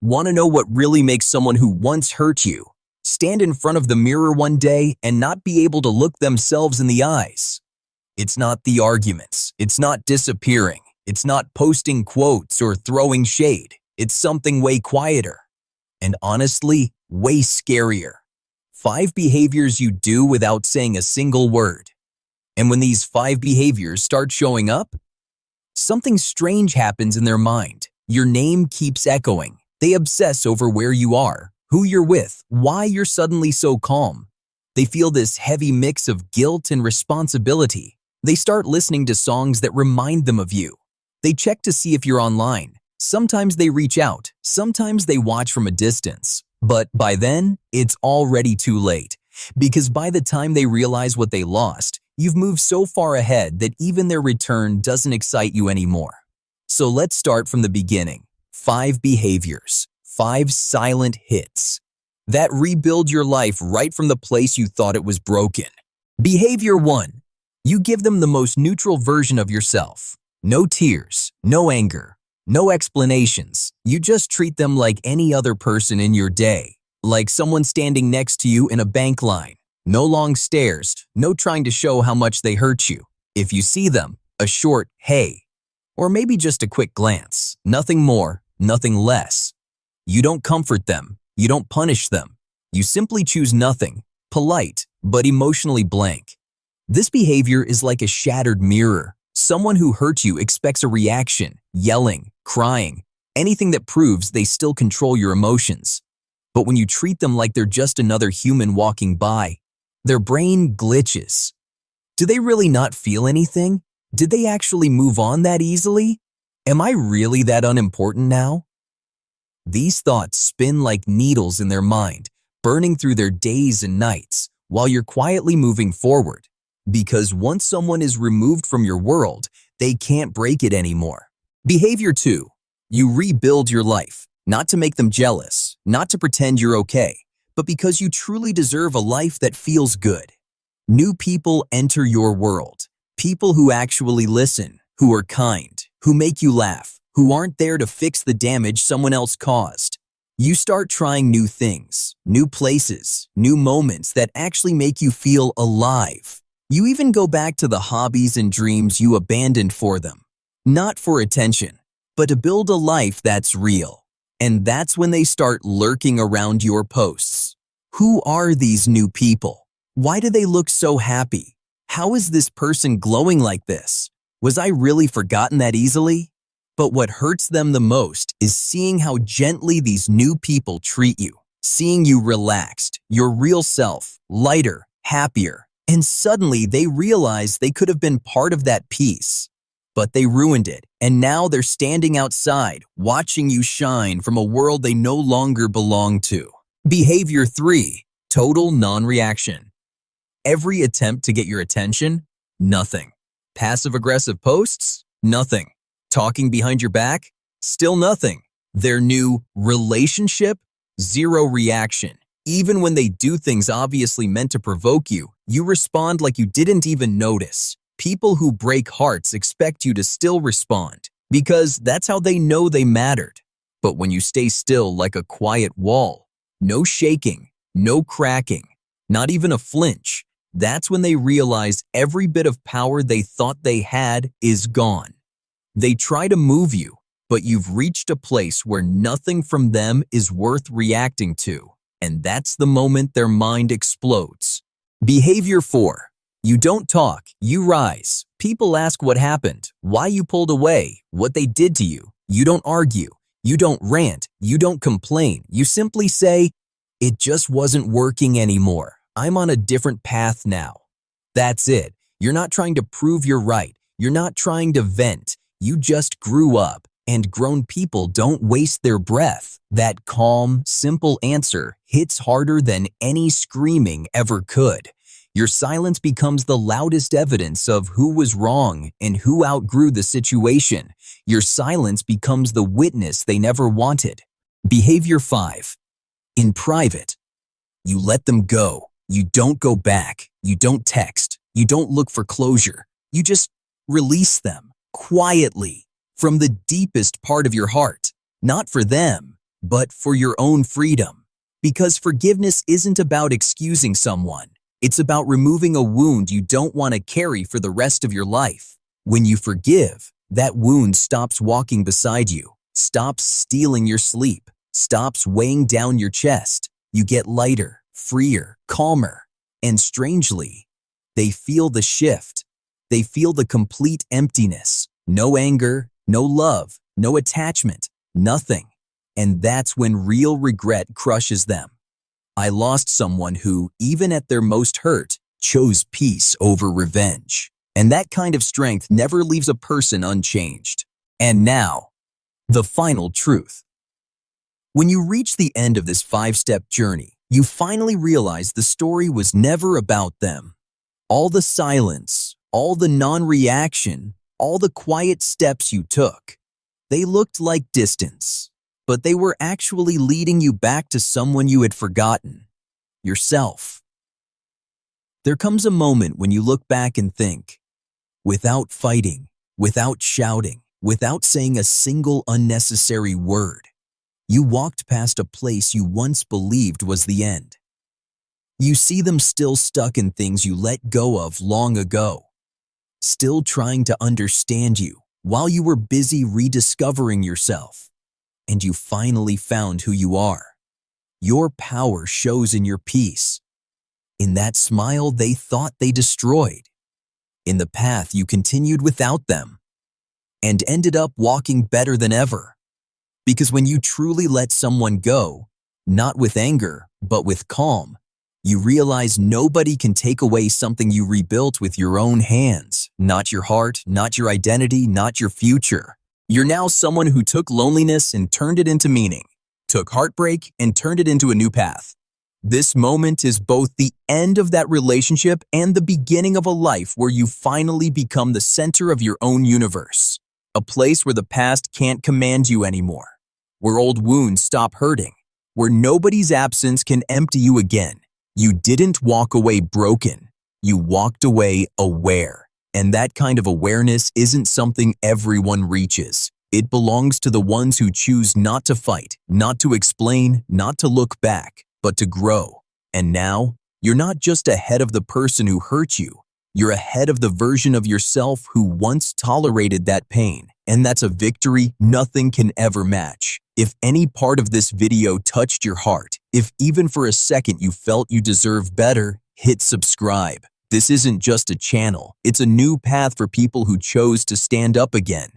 Want to know what really makes someone who once hurt you stand in front of the mirror one day and not be able to look themselves in the eyes? It's not the arguments. It's not disappearing. It's not posting quotes or throwing shade. It's something way quieter. And honestly, way scarier. 5 behaviors you do without saying a single word. And when these 5 behaviors start showing up, something strange happens in their mind. Your name keeps echoing. They obsess over where you are, who you're with, why you're suddenly so calm. They feel this heavy mix of guilt and responsibility. They start listening to songs that remind them of you. They check to see if you're online. Sometimes they reach out. Sometimes they watch from a distance. But by then, it's already too late. Because by the time they realize what they lost, you've moved so far ahead that even their return doesn't excite you anymore. So let's start from the beginning. 5 behaviors, 5 silent hits that rebuild your life right from the place you thought it was broken. Behavior 1. You give them the most neutral version of yourself. No tears, no anger, no explanations. You just treat them like any other person in your day, like someone standing next to you in a bank line. No long stares, no trying to show how much they hurt you. If you see them, a short "hey," or maybe just a quick glance. Nothing more, nothing less. You don't comfort them. You don't punish them. You simply choose nothing, polite, but emotionally blank. This behavior is like a shattered mirror. Someone who hurt you expects a reaction, yelling, crying, anything that proves they still control your emotions. But when you treat them like they're just another human walking by, their brain glitches. Do they really not feel anything? Did they actually move on that easily? Am I really that unimportant now? These thoughts spin like needles in their mind, burning through their days and nights, while you're quietly moving forward. Because once someone is removed from your world, they can't break it anymore. Behavior 2. You rebuild your life, not to make them jealous, not to pretend you're okay, but because you truly deserve a life that feels good. New people enter your world. People who actually listen, who are kind, who make you laugh, who aren't there to fix the damage someone else caused. You start trying new things, new places, new moments that actually make you feel alive. You even go back to the hobbies and dreams you abandoned for them. Not for attention, but to build a life that's real. And that's when they start lurking around your posts. Who are these new people? Why do they look so happy? How is this person glowing like this? Was I really forgotten that easily? But what hurts them the most is seeing how gently these new people treat you. Seeing you relaxed, your real self, lighter, happier. And suddenly they realize they could have been part of that peace. But they ruined it, and now they're standing outside, watching you shine from a world they no longer belong to. Behavior 3. Total non-reaction. Every attempt to get your attention? Nothing. Passive-aggressive posts? Nothing. Talking behind your back? Still nothing. Their new relationship? Zero reaction. Even when they do things obviously meant to provoke you, you respond like you didn't even notice. People who break hearts expect you to still respond, because that's how they know they mattered. But when you stay still like a quiet wall, no shaking, no cracking, not even a flinch, that's when they realize every bit of power they thought they had is gone. They try to move you, but you've reached a place where nothing from them is worth reacting to. And that's the moment their mind explodes. Behavior 4. You don't talk, you rise. People ask what happened, why you pulled away, what they did to you. You don't argue, you don't rant, you don't complain. You simply say, "It just wasn't working anymore. I'm on a different path now." That's it. You're not trying to prove you're right. You're not trying to vent. You just grew up. And grown people don't waste their breath. That calm, simple answer hits harder than any screaming ever could. Your silence becomes the loudest evidence of who was wrong and who outgrew the situation. Your silence becomes the witness they never wanted. Behavior 5. In private, you let them go. You don't go back. You don't text. You don't look for closure. You just release them quietly. From the deepest part of your heart, not for them, but for your own freedom. Because forgiveness isn't about excusing someone. It's about removing a wound you don't want to carry for the rest of your life. When you forgive, that wound stops walking beside you, stops stealing your sleep, stops weighing down your chest. You get lighter, freer, calmer. And strangely, they feel the shift. They feel the complete emptiness. No anger, no love, no attachment, nothing. And that's when real regret crushes them. I lost someone who, even at their most hurt, chose peace over revenge. And that kind of strength never leaves a person unchanged. And now, the final truth. When you reach the end of this 5-step journey, you finally realize the story was never about them. All the silence, all the non-reaction, all the quiet steps you took, they looked like distance, but they were actually leading you back to someone you had forgotten, yourself. There comes a moment when you look back and think, without fighting, without shouting, without saying a single unnecessary word, you walked past a place you once believed was the end. You see them still stuck in things you let go of long ago, still trying to understand you while you were busy rediscovering yourself. And you finally found who you are. Your power shows in your peace, in that smile they thought they destroyed, in the path you continued without them, and ended up walking better than ever. Because when you truly let someone go, not with anger, but with calm, you realize nobody can take away something you rebuilt with your own hands. Not your heart, not your identity, not your future. You're now someone who took loneliness and turned it into meaning, took heartbreak and turned it into a new path. This moment is both the end of that relationship and the beginning of a life where you finally become the center of your own universe. A place where the past can't command you anymore, where old wounds stop hurting, where nobody's absence can empty you again. You didn't walk away broken. You walked away aware. And that kind of awareness isn't something everyone reaches. It belongs to the ones who choose not to fight, not to explain, not to look back, but to grow. And now, you're not just ahead of the person who hurt you. You're ahead of the version of yourself who once tolerated that pain. And that's a victory nothing can ever match. If any part of this video touched your heart, if even for a second you felt you deserve better, hit subscribe. This isn't just a channel, it's a new path for people who chose to stand up again.